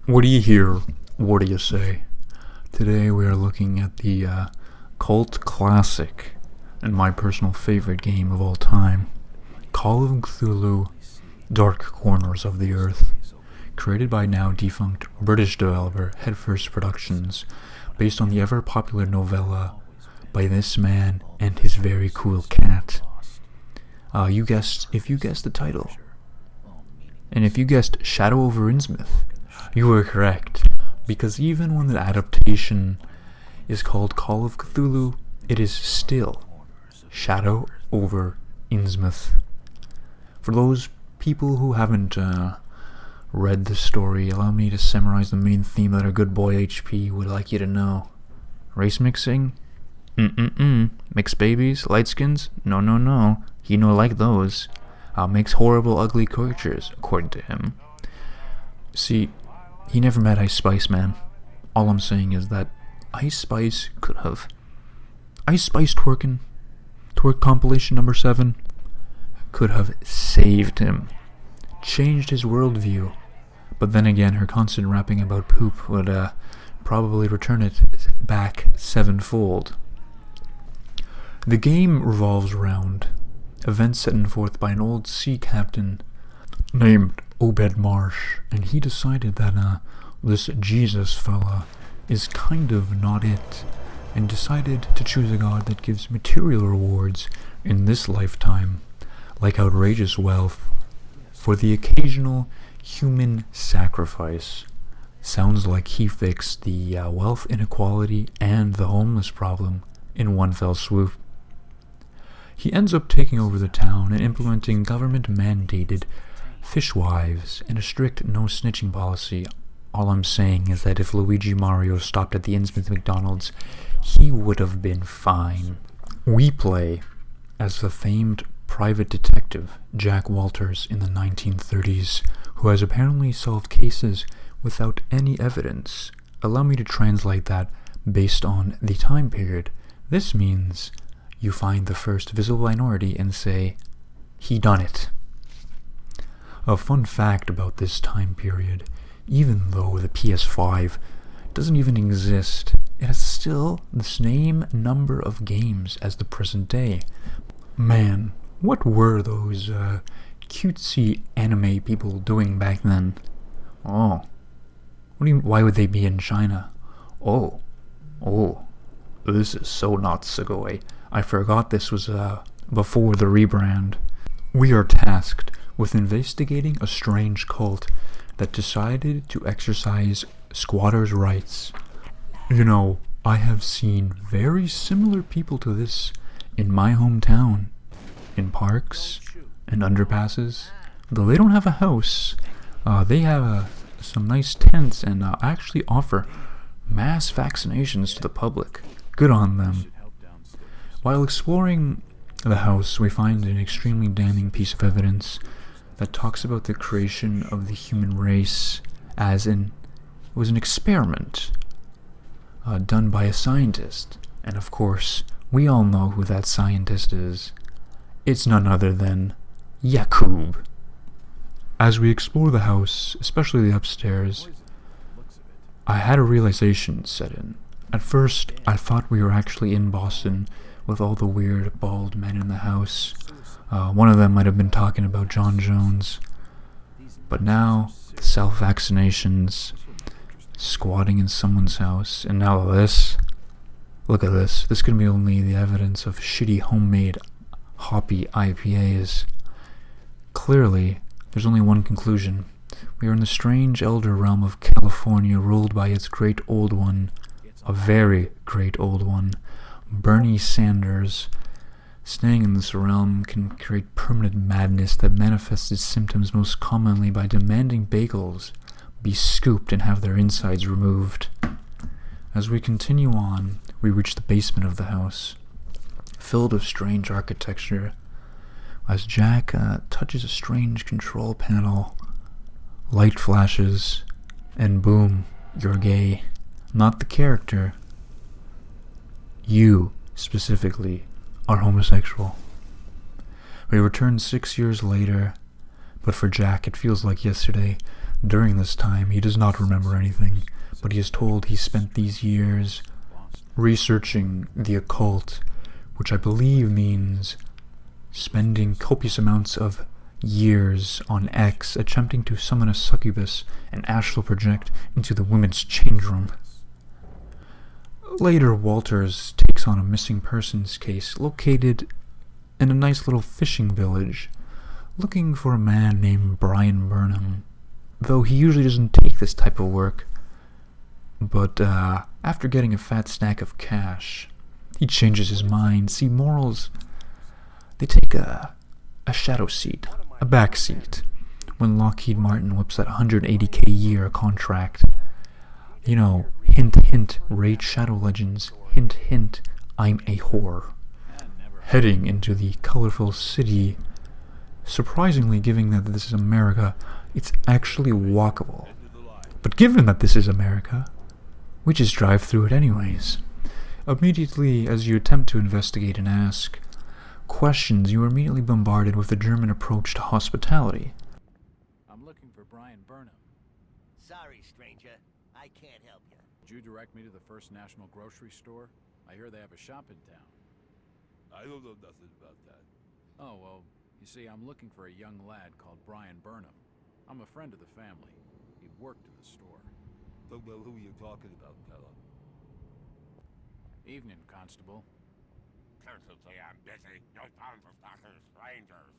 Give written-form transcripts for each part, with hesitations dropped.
What do you hear? What do you say? Today we are looking at the cult classic and my personal favorite game of all time, Call of Cthulhu: Dark Corners of the Earth, created by now defunct British developer Headfirst Productions, based on the ever popular novella by this man and his very cool cat. If you guessed the title, and if you guessed Shadow over Innsmouth, you were correct, because even when the adaptation is called Call of Cthulhu, it is still Shadow over Innsmouth. For those people who haven't read the story, allow me to summarize the main theme that our good boy HP would like you to know. Race mixing? Mixed babies? Light skins? No. He no like those. Makes horrible, ugly creatures, according to him. See, he never met Ice Spice, man. All I'm saying is that Ice Spice could have. Ice Spice Twerk compilation number 7 could have saved him, changed his worldview. But then again, her constant rapping about poop would probably return it back sevenfold. The game revolves around events set forth by an old sea captain named Obed Marsh, and he decided that this Jesus fella is kind of not it, and decided to choose a god that gives material rewards in this lifetime, like outrageous wealth, for the occasional human sacrifice. Sounds like he fixed the wealth inequality and the homeless problem in one fell swoop. He ends up taking over the town and implementing government-mandated fishwives and a strict no-snitching policy. All I'm saying is that if Luigi Mario stopped at the Innsmouth McDonald's, he would have been fine. We play as the famed private detective Jack Walters in the 1930s, who has apparently solved cases without any evidence. Allow me to translate that based on the time period. This means you find the first visible minority and say, he done it. A fun fact about this time period: even though the PS5 doesn't even exist, it has still the same number of games as the present day. Man, what were those cutesy anime people doing back then? Oh, why would they be in China? Oh, this is so not Sugoi. I forgot this was before the rebrand. We are tasked with investigating a strange cult that decided to exercise squatters' rights. You know, I have seen very similar people to this in my hometown, in parks and underpasses. Though they don't have a house, they have some nice tents and actually offer mass vaccinations to the public. Good on them. While exploring the house, we find an extremely damning piece of evidence that talks about the creation of the human race as it was an experiment done by a scientist. And of course, we all know who that scientist is. It's none other than Yakub. As we explore the house, especially the upstairs, I had a realization set in. At first, I thought we were actually in Boston with all the weird bald men in the house. One of them might have been talking about John Jones. But now, the self-vaccinations, squatting in someone's house, and now this. Look at this. This could be only the evidence of shitty homemade hoppy IPAs. Clearly, there's only one conclusion. We are in the strange elder realm of California, ruled by its great old one, a very great old one, Bernie Sanders. Staying in this realm can create permanent madness that manifests its symptoms most commonly by demanding bagels be scooped and have their insides removed. As we continue on, we reach the basement of the house, filled with strange architecture. As Jack touches a strange control panel, light flashes, and boom, you're gay. Not the character. You, specifically, are homosexual. We return 6 years later, but for Jack it feels like yesterday. During this time, he does not remember anything, but he is told he spent these years researching the occult, which I believe means spending copious amounts of years on X attempting to summon a succubus and astral project into the women's change room. Later, Walters takes on a missing persons case located in a nice little fishing village, looking for a man named Brian Burnham, though he usually doesn't take this type of work. But after getting a fat stack of cash, he changes his mind. See, morals, they take a shadow seat, a back seat, when Lockheed Martin whips that $180K a year contract. You know, hint hint, Raid Shadow Legends, hint hint, I'm a whore. Heading into the colorful city, surprisingly, given that this is America, it's actually walkable. But given that this is America, we just drive through it anyways. Immediately as you attempt to investigate and ask questions, you are immediately bombarded with the German approach to hospitality. I'm looking for Brian Burnham. Sorry, stranger. I can't help you. Would you direct me to the First National Grocery Store? I hear they have a shop in town. I don't know nothing about that. Oh, well, you see, I'm looking for a young lad called Brian Burnham. I'm a friend of the family. He worked in the store. Don't know who you're talking about, fella. Evening, Constable. Constantly, I'm busy. No time for stalking strangers.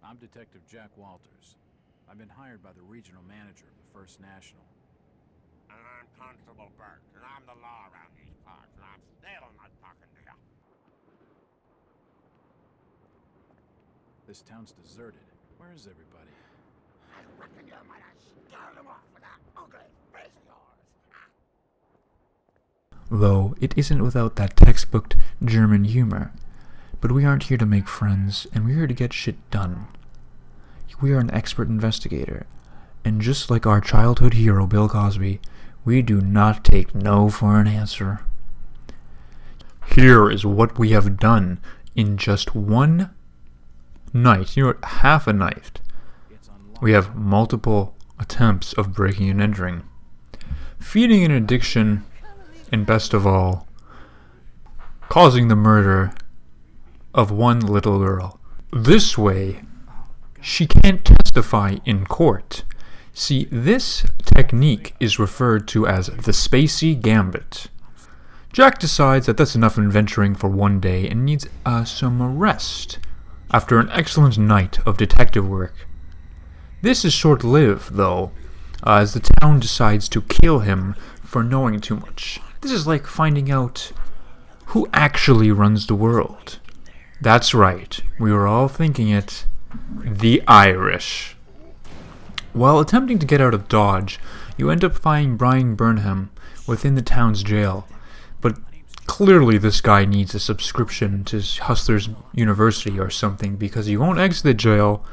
I'm Detective Jack Walters. I've been hired by the regional manager of the First National. And I'm Constable Burke, and I'm the law around these parts, and I'm still not talking to you. This town's deserted. Where is everybody? I reckon you might have scared them off with that ugly face of yours. Though it isn't without that textbook German humor. But we aren't here to make friends, and we're here to get shit done. We are an expert investigator, and just like our childhood hero Bill Cosby, we do not take no for an answer. Here is what we have done in just one night. You know what? Half a night. We have multiple attempts of breaking and entering, feeding an addiction, and best of all, causing the murder of one little girl. This way, she can't testify in court. See, this technique is referred to as the Spacey Gambit. Jack decides that that's enough adventuring for one day and needs some rest after an excellent night of detective work. This is short-lived, though, as the town decides to kill him for knowing too much. This is like finding out who actually runs the world. That's right, we were all thinking it. The Irish. While attempting to get out of Dodge, you end up finding Brian Burnham within the town's jail. But clearly this guy needs a subscription to Hustler's University or something, because he won't exit the jail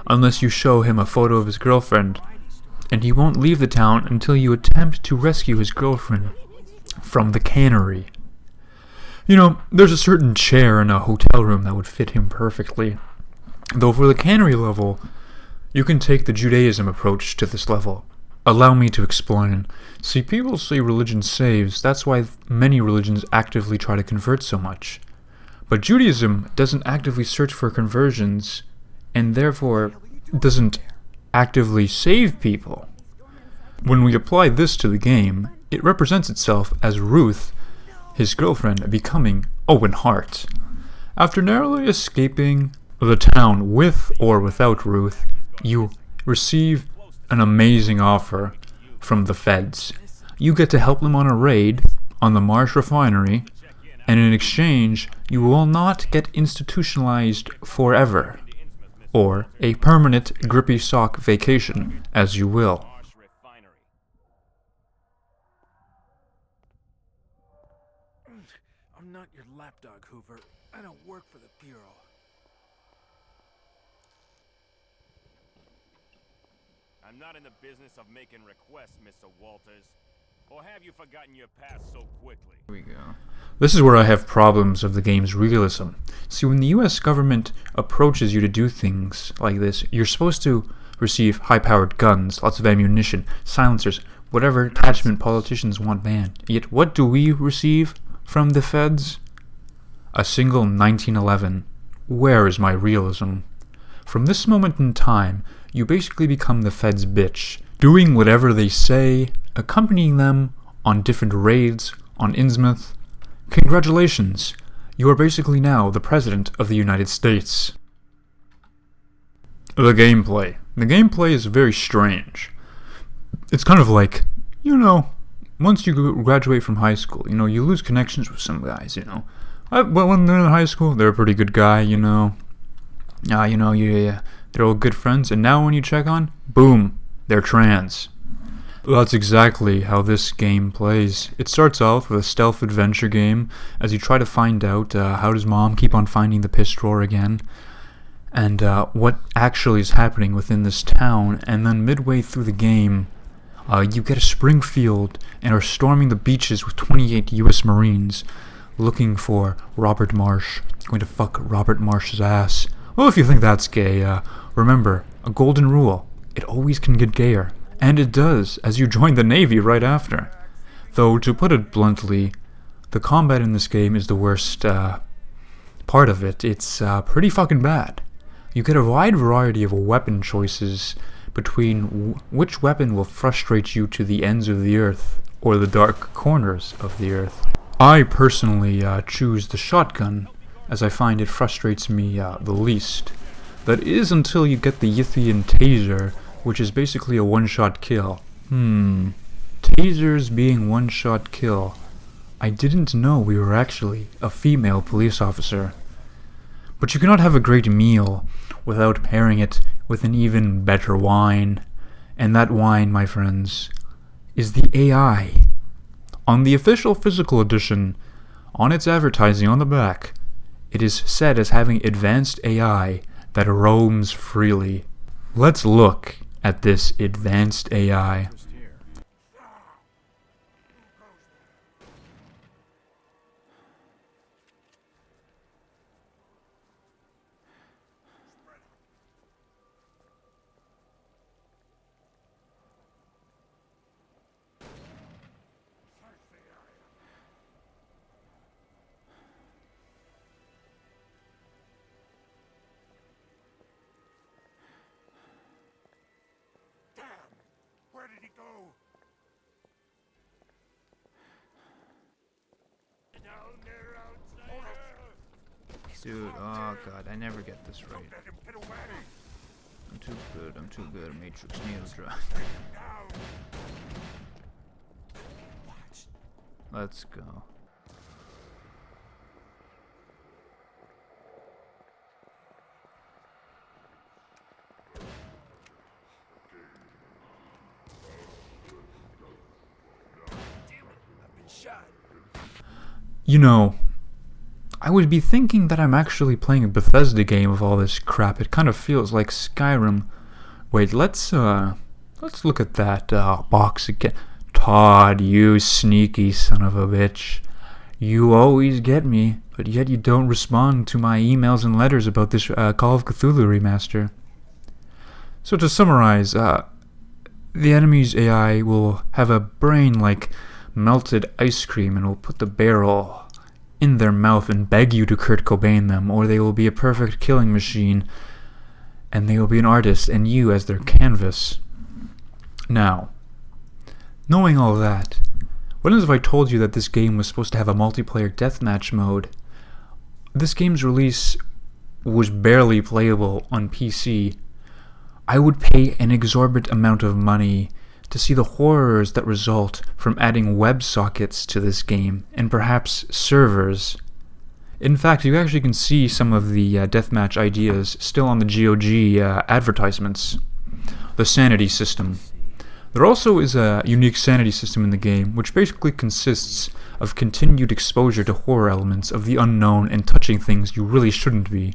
unless you show him a photo of his girlfriend. And he won't leave the town until you attempt to rescue his girlfriend from the cannery. You know, there's a certain chair in a hotel room that would fit him perfectly. Though for the cannery level, you can take the Judaism approach to this level. Allow me to explain. See, people say religion saves. That's why many religions actively try to convert so much. But Judaism doesn't actively search for conversions, and therefore doesn't actively save people. When we apply this to the game, it represents itself as Ruth, his girlfriend, becoming Owen Hart. After narrowly escaping the town with or without Ruth, you receive an amazing offer from the feds. You get to help them on a raid on the Marsh refinery, and in exchange, you will not get institutionalized forever, or a permanent grippy sock vacation, as you will. I'm not your lapdog, Hoover. I don't work for the Bureau. I'm not in the business of making requests, Mr. Walters. Or have you forgotten your past so quickly? Here we go. This is where I have problems of the game's realism. See, when the US government approaches you to do things like this, you're supposed to receive high-powered guns, lots of ammunition, silencers, whatever attachment politicians want banned. Yet what do we receive from the feds? A single 1911. Where is my realism? From this moment in time, you basically become the feds' bitch, doing whatever they say, accompanying them on different raids on Innsmouth. Congratulations, you are basically now the President of the United States. The gameplay. The gameplay is very strange. It's kind of like, once you graduate from high school, you lose connections with some guys, When they're in high school, they're a pretty good guy, they're all good friends, and now when you check on, boom, they're trans. That's exactly how this game plays. It starts off with a stealth adventure game as you try to find out how does mom keep on finding the piss drawer again, and what actually is happening within this town, and then midway through the game, you get a Springfield and are storming the beaches with 28 US Marines looking for Robert Marsh. Going to fuck Robert Marsh's ass. Well, if you think that's gay, remember, a golden rule, it always can get gayer. And it does, as you join the Navy right after. Though, to put it bluntly, the combat in this game is the worst part of it. It's pretty fucking bad. You get a wide variety of weapon choices between which weapon will frustrate you to the ends of the earth, or the dark corners of the earth. I personally choose the shotgun, as I find it frustrates me the least. That is until you get the Yithian taser, which is basically a one-shot kill. Tasers being one-shot kill. I didn't know we were actually a female police officer. But you cannot have a great meal without pairing it with an even better wine. And that wine, my friends, is the AI. On the official physical edition, on its advertising on the back, it is said as having advanced AI that roams freely. Let's look at this advanced AI. Where did he go? Down there outside. Dude, oh god, I never get this right. Let him get away. I'm too good. Matrix Neo Drive. Down. Let's go. I would be thinking that I'm actually playing a Bethesda game of all this crap. It kind of feels like Skyrim. Wait, let's look at that box again. Todd, you sneaky son of a bitch. You always get me, but yet you don't respond to my emails and letters about this Call of Cthulhu remaster. So to summarize, the enemy's AI will have a brain like melted ice cream and will put the barrel in their mouth and beg you to Kurt Cobain them, or they will be a perfect killing machine and they will be an artist and you as their canvas. Now, knowing all that, what if I told you that this game was supposed to have a multiplayer deathmatch mode? This game's release was barely playable on PC. I would pay an exorbitant amount of money to see the horrors that result from adding WebSockets to this game, and perhaps servers. In fact, you actually can see some of the deathmatch ideas still on the GOG advertisements. The sanity system. There also is a unique sanity system in the game, which basically consists of continued exposure to horror elements of the unknown and touching things you really shouldn't be.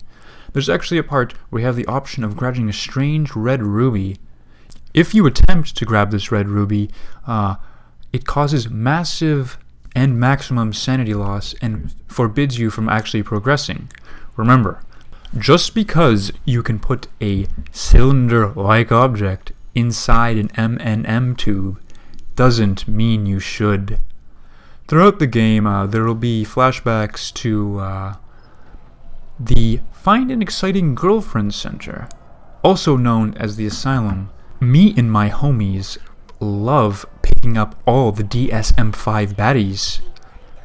There's actually a part where you have the option of grabbing a strange red ruby. If you attempt to grab this red ruby, it causes massive and maximum sanity loss and forbids you from actually progressing. Remember, just because you can put a cylinder-like object inside an M&M tube doesn't mean you should. Throughout the game, there will be flashbacks to the Find an Exciting Girlfriend Center, also known as the Asylum. Me and my homies love picking up all the DSM-5 baddies.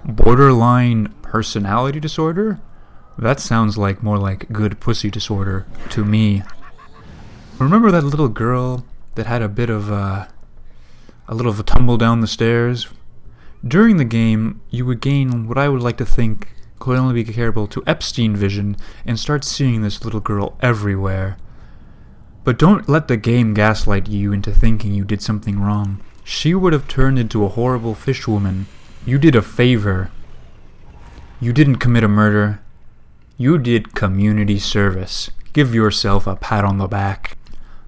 Borderline personality disorder? That sounds like more like good pussy disorder to me. Remember that little girl that had a bit of a tumble down the stairs? During the game, you would gain what I would like to think could only be comparable to Epstein vision and start seeing this little girl everywhere. But don't let the game gaslight you into thinking you did something wrong. She would have turned into a horrible fishwoman. You did a favor. You didn't commit a murder. You did community service. Give yourself a pat on the back.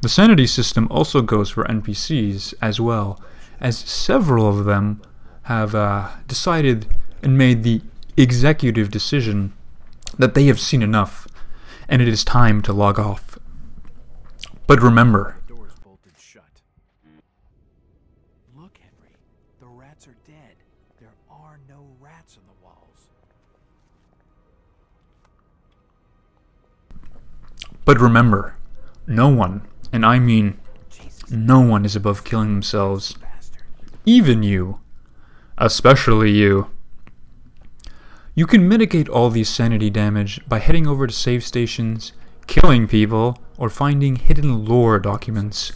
The sanity system also goes for NPCs as well, as several of them have decided and made the executive decision that they have seen enough, and it is time to log off. But remember, The door's bolted shut. Look, Henry. The rats are dead. There are no rats on the walls. no one, and I mean no one, is above killing themselves. Even you. Especially you. You can mitigate all these sanity damage by heading over to save stations, killing people, or finding hidden lore documents.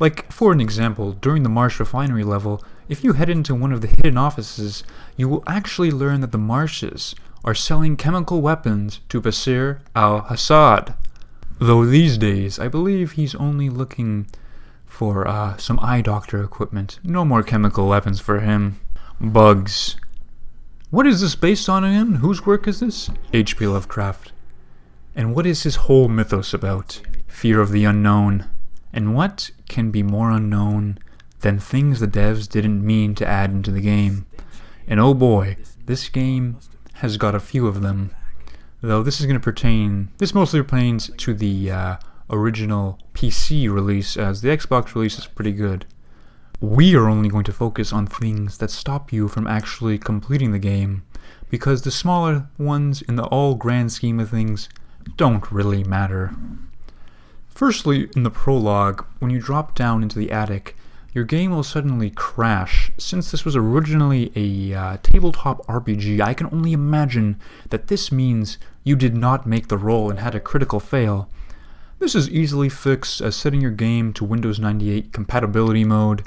Like, for an example, during the Marsh refinery level, if you head into one of the hidden offices, you will actually learn that the Marshes are selling chemical weapons to Bashir al-Assad. Though these days, I believe he's only looking for some eye doctor equipment. No more chemical weapons for him. Bugs. What is this based on again? Whose work is this? H.P. Lovecraft. And what is his whole mythos about? Fear of the unknown. And what can be more unknown than things the devs didn't mean to add into the game? And oh boy, this game has got a few of them. Though this mostly pertains to the original PC release, as the Xbox release is pretty good. We are only going to focus on things that stop you from actually completing the game, because the smaller ones in the all grand scheme of things don't really matter. Firstly, in the prologue, when you drop down into the attic, your game will suddenly crash. Since this was originally a tabletop RPG, I can only imagine that this means you did not make the roll and had a critical fail. This is easily fixed as setting your game to Windows 98 compatibility mode,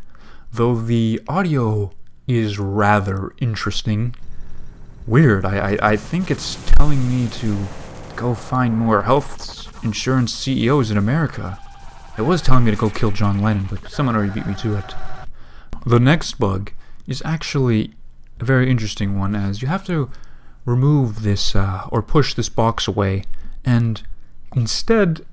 though the audio is rather interesting. Weird, I think it's telling me to go find more health insurance CEOs in America. It was telling me to go kill John Lennon, but someone already beat me to it. The next bug is actually a very interesting one, as you have to remove this, or push this box away, and instead,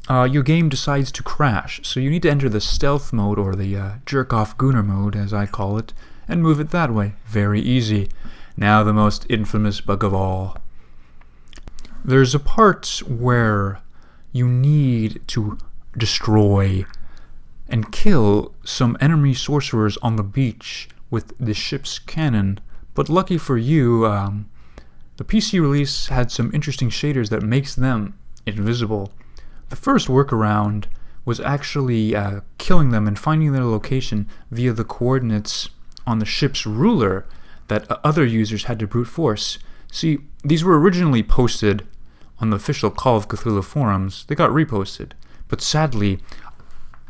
your game decides to crash. So you need to enter the stealth mode, or the jerk-off gooner mode, as I call it, and move it that way. Very easy. Now the most infamous bug of all. There's a part where you need to destroy and kill some enemy sorcerers on the beach with the ship's cannon, but lucky for you, the PC release had some interesting shaders that makes them invisible. The first workaround was actually killing them and finding their location via the coordinates on the ship's ruler that other users had to brute force. See, these were originally posted on the official Call of Cthulhu forums. They got reposted. But sadly,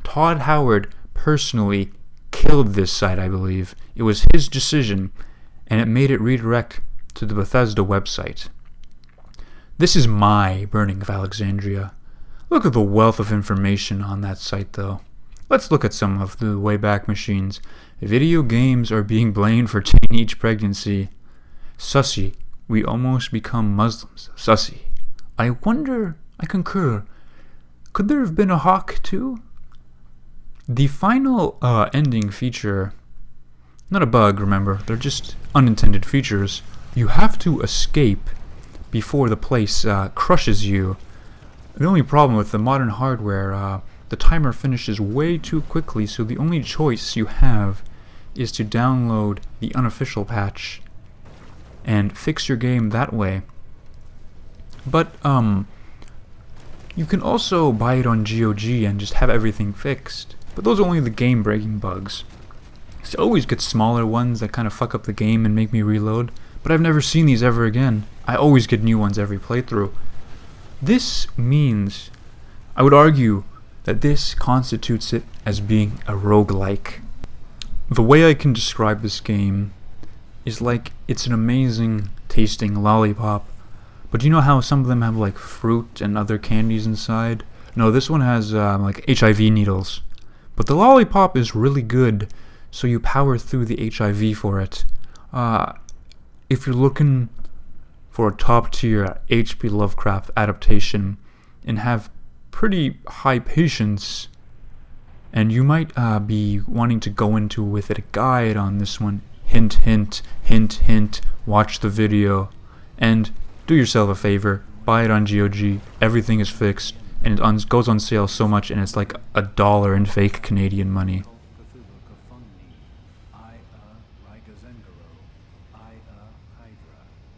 Todd Howard personally killed this site, I believe. It was his decision, and it made it redirect to the Bethesda website. This is my Burning of Alexandria. Look at the wealth of information on that site, though. Let's look at some of the Wayback Machines. Video games are being blamed for teenage pregnancy. Sussy. We almost become Muslims. Sussy. I concur. Could there have been a hawk too? The final ending feature Not a bug, remember. They're just unintended features. You have to escape before the place crushes you. The only problem with the modern hardware, the timer finishes way too quickly, so the only choice you have is to download the unofficial patch and fix your game that way. But you can also buy it on GOG and just have everything fixed. But those are only the game-breaking bugs. I always get smaller ones that kind of fuck up the game and make me reload, but I've never seen these ever again. I always get new ones every playthrough. This means, I would argue, that this constitutes it as being a roguelike. The way I can describe this game is like it's an amazing tasting lollipop, but you know how some of them have like fruit and other candies inside? No, this one has like HIV needles. But the lollipop is really good, so you power through the HIV for it. If you're looking for a top-tier H.P. Lovecraft adaptation and have pretty high patience, and you might be wanting to go into with a guide on this one, hint, hint, hint, hint, watch the video, and do yourself a favor, buy it on GOG, everything is fixed, and it goes on sale so much, and it's like $1 in fake Canadian money.